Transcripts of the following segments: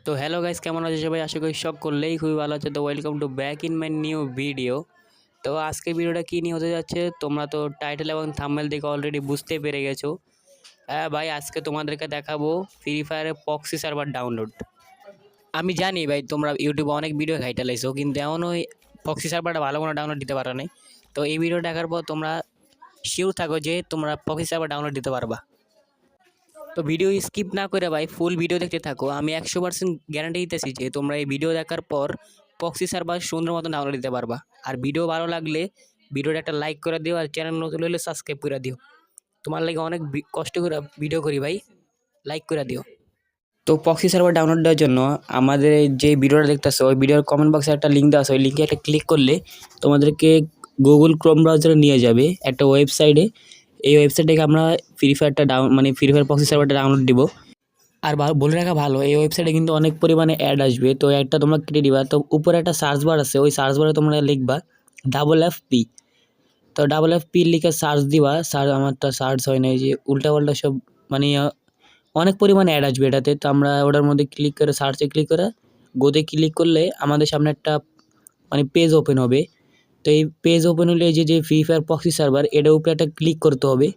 তো hello guys, কেমন আছে সবাই? আশা করি সকলেই খুবই ভালো আছে। তো welcome to back in my new video. তো আজকের ভিডিওটা কী নিয়ে হতে যাচ্ছে তোমরা তো টাইটেল এবং থাম্বনেল দেখে অলরেডি বুঝতে পেরে গেছো। হ্যাঁ ভাই, আজকে তোমাদেরকে দেখাবো ফ্রি ফায়ারের প্রক্সি সার্ভার ডাউনলোড। আমি জানি ভাই তোমরা ইউটিউবে অনেক ভিডিও ঘাইটা লাইছো, কিন্তু এমন ওই প্রক্সি সার্ভারটা ভালো কোনো ডাউনলোড দিতে পারো নাই। তো এই ভিডিও দেখার পর তোমরা শিওর থাকো যে তোমরা প্রক্সি সার্ভার ডাউনলোড দিতে পারবা। তো ভিডিও স্কিপ না করে ভাই ফুল ভিডিও দেখতে থাকো। আমি 100% গ্যারান্টি দিতেছি যে তোমরা এই ভিডিও দেখার পর প্রক্সি সার্ভার সুন্দর মতো ডাউনলোড দিতে পারবা। আর ভিডিও ভালো লাগলে ভিডিওটা একটা লাইক করে দিও, আর চ্যানেল নতুন হলে সাবস্ক্রাইব করে দিও। তোমার লাগে অনেক কষ্ট করে ভিডিও করি ভাই, লাইক করে দিও। তো প্রক্সি সার্ভার ডাউনলোড দেওয়ার জন্য আমাদের যে ভিডিওটা দেখতেছো ওই ভিডিওর কমেন্ট বক্সে একটা লিঙ্ক দেওয়া আছে, ওই লিঙ্কে একটা ক্লিক করলে তোমাদেরকে গুগল ক্রোম ব্রাউজারে নিয়ে যাবে একটা ওয়েবসাইটে। এই ওয়েবসাইট থেকে আমরা ফ্রি ফায়ারটা ফ্রি ফায়ার প্রক্সি সার্ভারটা ডাউনলোড দিব। আর বলে রাখা ভালো, এই ওয়েবসাইটে কিন্তু অনেক পরিমাণে অ্যাড আসবে। তো অ্যাডটা তোমরা কেটে দিবা। তো উপরে একটা সার্চ বার আছে, ওই সার্চ বারে তোমরা লিখবা FFP। তো FFP লিখে সার্চ দিবা। আমারটা সার্চ হয় না, এই যে উল্টাপাল্টা সব মানে অনেক পরিমাণে অ্যাড আসবে এটাতে। তো আমরা ওটার মধ্যে ক্লিক করে সার্চে ক্লিক করে গোতে ক্লিক করলে আমাদের সামনে একটা পেজ ওপেন হবে। তো এই পেজ ওপেন হলে এই যে ফ্রি ফায়ার প্রক্সি সার্ভার, এটার উপরে একটা ক্লিক করতে হবে।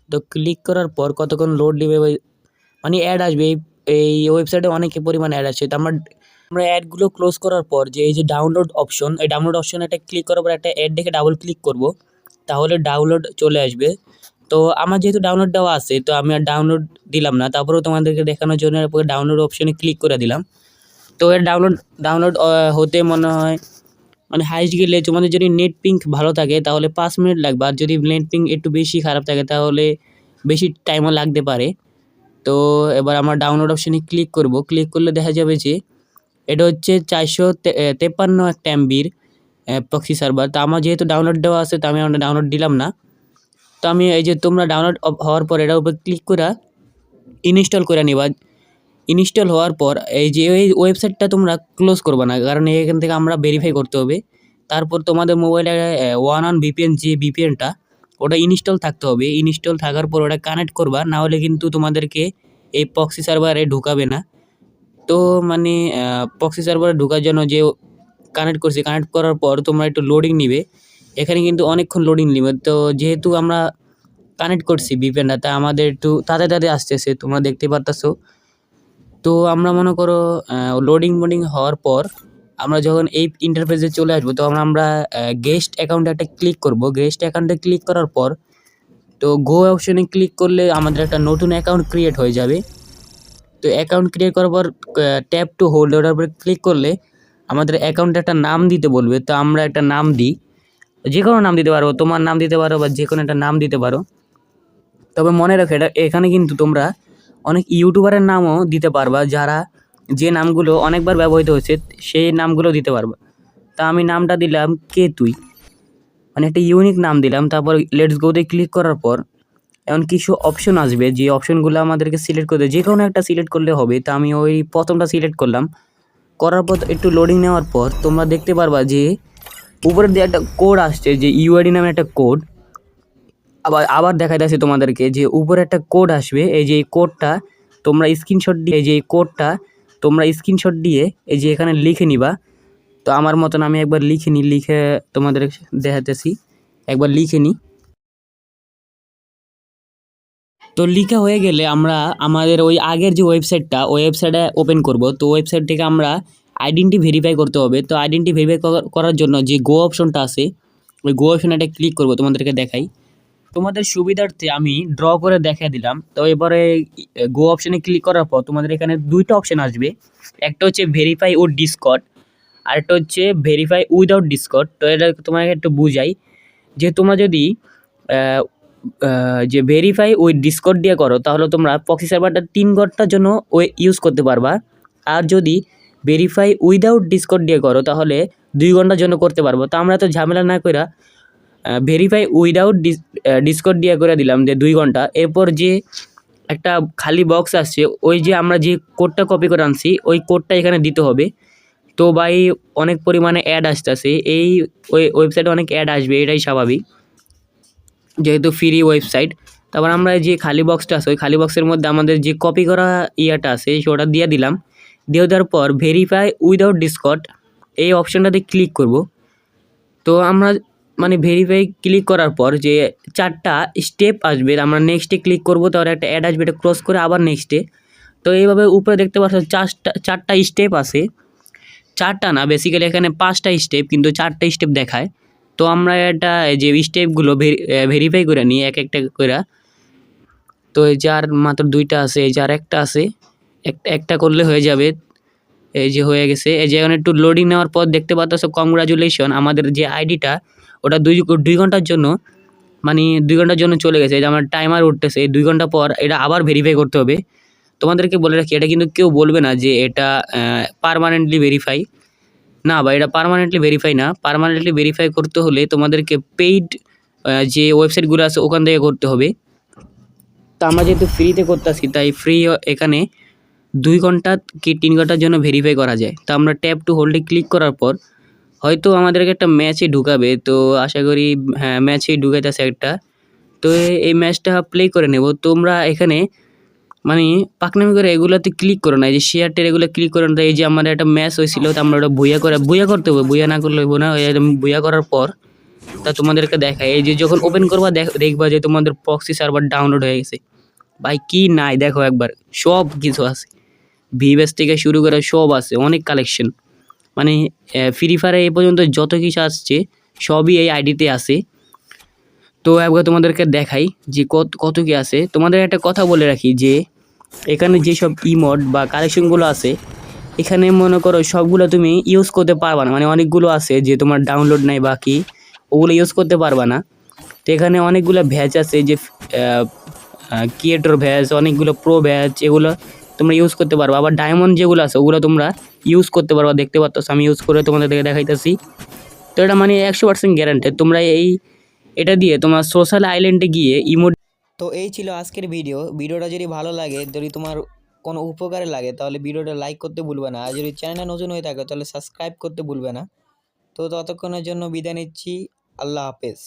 তো ক্লিক করার পর কতক্ষণ লোড নেবে, অ্যাড আসবে। এই ওয়েবসাইটে অনেক পরিমাণে অ্যাড আছে। তো আমরা অ্যাডগুলো ক্লোজ করার পর যে এই যে ডাউনলোড অপশন, এই ডাউনলোড অপশনে একটা ক্লিক করার পর একটা অ্যাড দেখে ডাবল ক্লিক করব, তাহলে ডাউনলোড চলে আসবে। তো আমার যেহেতু ডাউনলোড দেওয়া আছে, তো আমি আর ডাউনলোড দিলাম না, তারপরেও তোমাদেরকে দেখানোর জন্য ডাউনলোড অপশনে ক্লিক করে দিলাম। তো এর ডাউনলোড হতে মনে হয় হাইস্ট গেলে তোমাদের যদি নেট পিঙ্ক ভালো থাকে তাহলে 5 মিনিট লাগবে, আর যদি নেট পিঙ্ক একটু বেশি খারাপ থাকে তাহলে বেশি টাইমও লাগতে পারে। তো এবার আমরা ডাউনলোড অপশনে ক্লিক করব। ক্লিক করলে দেখা যাবে যে এটা হচ্ছে 453 একটা এমবির প্রক্সি সার্ভার। তো আমার যেহেতু ডাউনলোড দেওয়া আছে, তো আমি ডাউনলোড দিলাম না। তো আমি এই যে তোমরা ডাউনলোড হওয়ার পর এটার উপর ক্লিক করে ইনস্টল করে নিবা। ইনস্টল হওয়ার পর এই যে ওই ওয়েবসাইটটা তোমরা ক্লোজ করবে না, কারণ এখান থেকে আমরা ভেরিফাই করতে হবে। তারপর তোমাদের মোবাইলে ওয়ান ভিপিএন, যে ভিপিএনটা ওটা ইনস্টল থাকতে হবে। ইনস্টল থাকার পর ওটা কানেক্ট করবা, না হলে কিন্তু তোমাদেরকে এই প্রক্সি সার্ভারে ঢুকাবে না। তো প্রক্সি সার্ভারে ঢোকার জন্য যে কানেক্ট করছি, কানেক্ট করার পর তোমরা একটু লোডিং নিবে। এখানে কিন্তু অনেকক্ষণ লোডিং নিবে। তো যেহেতু আমরা কানেক্ট করছি ভিপিএনটা, তা আমাদের একটু তাড়াতাড়ি আসতেছে, তোমরা দেখতে পারতেছো। তো আমরা মনে করো লোডিং হওয়ার পর আমরা যখন এই ইন্টারফেসে চলে আসবো, তখন আমরা গেস্ট অ্যাকাউন্টে একটা ক্লিক করব। গেস্ট অ্যাকাউন্টে ক্লিক করার পর তো গো অপশনে ক্লিক করলে আমাদের একটা নতুন অ্যাকাউন্ট ক্রিয়েট হয়ে যাবে। তো অ্যাকাউন্ট ক্রিয়েট করার পর ট্যাপ টু হোল্ড, ওটার উপরে ক্লিক করলে আমাদের অ্যাকাউন্টে একটা নাম দিতে বলবে। তো আমরা একটা নাম দিই, যে কোনো নাম দিতে পারো, তোমার নাম দিতে পারো বা যে কোনো একটা নাম দিতে পারো। তবে মনে রাখো এখানে কিন্তু তোমরা অনেক ইউটিউবারের নামও দিতে পারবা, যারা যে নামগুলো অনেকবার ব্যবহৃত হচ্ছে সেই নামগুলো দিতে পারবা। তা আমি নামটা দিলাম কে তুই, একটা ইউনিক নাম দিলাম। তারপর লেটস গোতে ক্লিক করার পর এখন কিছু অপশন আসবে, যে অপশনগুলো আমাদেরকে সিলেক্ট করতে, যে কোনো একটা সিলেক্ট করলে হবে। তা আমি ওই প্রথমটা সিলেক্ট করলাম। করার পর একটু লোডিং নেওয়ার পর তোমরা দেখতে পারবা যে উপরের দিয়ে একটা কোড আসছে, যে ইউআইডি নামে একটা কোড। আবার দেখা যাচ্ছে তোমাদেরকে যে উপরে একটা কোড আসবে। এই যে এই কোডটা তোমরা স্ক্রিনশট দিয়ে, এই যে এখানে লিখে নিবা। তো আমার মতন আমি একবার লিখে তোমাদের দেখাতেছি, একবার লিখে নিই। তো লিখা হয়ে গেলে আমরা আমাদের ওই আগের যে ওয়েবসাইটটা, ওই ওয়েবসাইটে ওপেন করব। তো ওয়েবসাইট থেকে আমরা আইডেন্টি ভেরিফাই করতে হবে। তো আইডেন্টি ভেরিফাই করার জন্য যে গো অপশনটা আছে, ওই গো অপশনে একটা ক্লিক করব। তোমাদেরকে দেখাই, তোমাদের সুবিধার্থে আমি ড্র করে দেখিয়ে দিলাম। তো এবারে গো অপশনে ক্লিক করার পর তোমাদের এখানে দুইটা অপশন আসবে। একটা হচ্ছে ভেরিফাই উইথ ডিসকর্ড, আর একটা হচ্ছে ভেরিফাই উইদাউট ডিসকর্ড। তো এটা তোমাকে একটু বুঝাই, যে তোমরা যদি যে ভেরিফাই উইথ ডিসকর্ড দিয়ে করো, তাহলে তোমরা প্রক্সি সার্ভারটা 3 ঘন্টার জন্য ইউজ করতে পারবা। আর যদি ভেরিফাই উইদাউট ডিসকর্ড দিয়ে করো, তাহলে 2 ঘন্টার জন্য করতে পারবো। তো আমরা তো ঝামেলা না কইরা ভেরিফাই উইদাউট ডিসকর্ড দিয়ে করে দিলাম যে 2 ঘন্টা। এরপর যে একটা খালি বক্স আসছে, ওই যে আমরা যে কোডটা কপি করে আনছি ওই কোডটা এখানে দিতে হবে। তো ভাই অনেক পরিমাণে অ্যাড আসতেছে, এই ওয়েবসাইটে অনেক অ্যাড আসবে, এটাই স্বাভাবিক যেহেতু ফ্রি ওয়েবসাইট। তারপর আমরা যে খালি বক্সটা আছে, ওই খালি বক্সের মধ্যে আমাদের যে কপি করা ইয়াটা আছে সেটা দিয়ে দিলাম। দিয়ে দেওয়ার পর ভেরিফাই উইদাউট ডিসকর্ড এই অপশানটাতে ক্লিক করব। তো আমরা মানে ভেরিফাই ক্লিক করার পর যে 4টা স্টেপ আসবে, আমরা নেক্সটে ক্লিক করব, তাহলে একটা অ্যাড আসবে, এটা ক্রস করে আবার নেক্সটে। তো এইভাবে উপরে দেখতে পাচ্ছ 4টা স্টেপ আছে, 4টা না বেসিক্যালি এখানে 5টা স্টেপ, কিন্তু 4টা স্টেপ দেখায়। তো আমরা এটা যে স্টেপগুলো ভেরিফাই করে নিই এক একটা করে। তো এই যে আর মাত্র 2টা আছে, এই যে আর একটা আছে, একটা করলে হয়ে যাবে। এই যে হয়ে গেছে। এই যে এখন একটু লোডিং নেওয়ার পর দেখতে পাচ্ছ কংগ্রাচুলেশন, আমাদের যে আইডিটা ওটা 2 ঘন্টার জন্য মানে 2 ঘন্টার জন্য চলে গেছে। এই যে আমার টাইমার উঠতেছে, 2 ঘন্টা পর এটা আবার ভেরিফাই করতে হবে। তোমাদেরকে বলে রাখি, এটা কিন্তু কেউ বলবে না যে এটা পার্মানেন্টলি ভেরিফাই না, বা এটা পার্মানেন্টলি ভেরিফাই না। পার্মানেন্টলি ভেরিফাই করতে হলে তোমাদেরকে পেইড যে ওয়েবসাইটগুলো আছে ওখান থেকে করতে হবে। তো আমরা যেহেতু ফ্রিতে করতেছি তাই ফ্রি এখানে 2 ঘন্টা কি 3 ঘন্টার জন্য ভেরিফাই করা যায়। তো আমরা ট্যাপ টু হোল্ডে ক্লিক করার পর হয়তো আমাদেরকে একটা ম্যাচে ঢুকাবে। তো আশা করি হ্যাঁ ম্যাচেই ঢুকাইতেছে একটা। তো এই ম্যাচটা প্লে করে নেব। তোমরা এখানে মানে পাকনামি করে এগুলোতে ক্লিক করো না, এই যে শেয়ার টেয়ার এগুলো ক্লিক করো না। এই যে আমাদের একটা ম্যাচ হয়েছিল, তো আমরা ওটা বুয়া করতে হবে, বুয়া না করলে হইব না। বুয়া করার পর তা তোমাদেরকে দেখায়, এই যে যখন ওপেন করবা দেখবা যে তোমাদের প্রক্সি সার্ভার ডাউনলোড হয়ে গেছে। ভাই কি নাই দেখো একবার, সব কিছু আছে, ভিভেস থেকে শুরু করে সব আছে, অনেক কালেকশন। মানে ফ্রি ফায়ারে এই পর্যন্ত যত কিছু আসছে সবই এই আইডিতে আছে। তো একবার তোমাদেরকে দেখাই যে কত কি আছে। তোমাদের একটা কথা বলে রাখি যে এখানে যেসব ইমোট বা কালেকশনগুলো আছে এখানে মনে করো সবগুলো তুমি ইউজ করতে পারবা না, মানে অনেকগুলো আছে যে তোমার ডাউনলোড নাই বাকি ওগুলো ইউজ করতে পারবা না। তো এখানে অনেকগুলো ভ্যাজ আছে, যে ক্রিয়েটর ভ্যাজ, অনেকগুলো প্রো ভ্যাজ, এগুলো তোমরা ইউজ করতে পারবা। আবার ডায়মন্ড যেগুলো আছে ওগুলো তোমরা ইউজ করতে পারবা, দেখতে পাচ্ছ আমি ইউজ করে তোমাদেরকে দেখাইতেছি। তো এটা মানে 100% গ্যারান্টেড। তোমরা এটা দিয়ে তোমার সোশ্যাল আইল্যান্ডে গিয়ে ইমোট। তো এই ছিল আজকের ভিডিওটা যদি ভালো লাগে, যদি তোমার কোনো উপকারে লাগে তাহলে ভিডিওটা লাইক করতে ভুলবে না, আর যদি চ্যানেলটা নতুন হয়ে থাকে তাহলে সাবস্ক্রাইব করতে ভুলবে না। তো ততক্ষণের জন্য বিদায় নিচ্ছি, আল্লাহ হাফেজ।